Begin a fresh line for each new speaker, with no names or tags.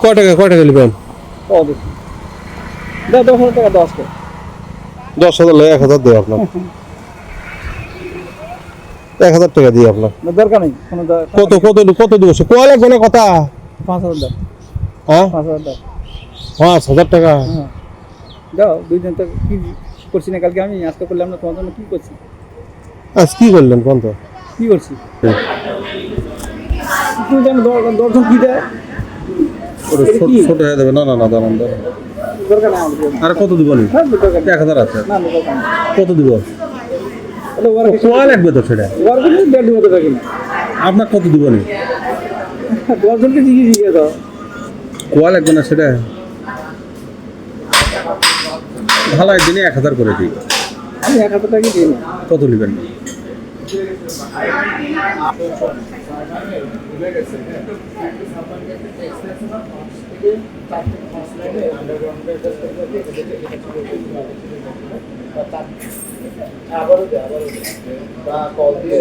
কয় টাকা নেবেন?
ও দেখি 10,000 টাকা দাও আজকে।
10,000 লাগে 1,000 দেব আপনার। 1,000 টাকা দিই আপনার।
না দরকার নেই কোনো
কত দিব? কোয়া লাগবে না কথা।
5,000 দাও।
হ্যাঁ
5,000 দাও।
5,000 টাকা।
হ্যাঁ দাও, 2 দিন তো কি করছি না কালকে, আমি আজকে করলাম না, তোমার জন্য কি করছি?
আজ কি করলেন কোন তো?
কি করছি তুমি জানো? দর্শন কি দেয়? এটা কি?
ছোট হয়ে যাবে। না দাঁড়ান।
দরকার নেই আমাদের।
আর কত দিব?
হ্যাঁ দরকার নেই।
1,000 আছে।
না দরকার নেই।
কত দিব?
তাহলে
কোয়া লাগবে তো সেটা।
ওয়ার্কের দেড় মতো থাকি না।
আপনার কত দিব?
দর্শনকে জিজ্ঞেস দাও।
কোয়া লাগবে না সেটা। ঢালাই দিনে 1,000 করে দিই।
আমি 1,000 টাকা দিই না।
কত নেবেন?
আবারও কল দিয়ে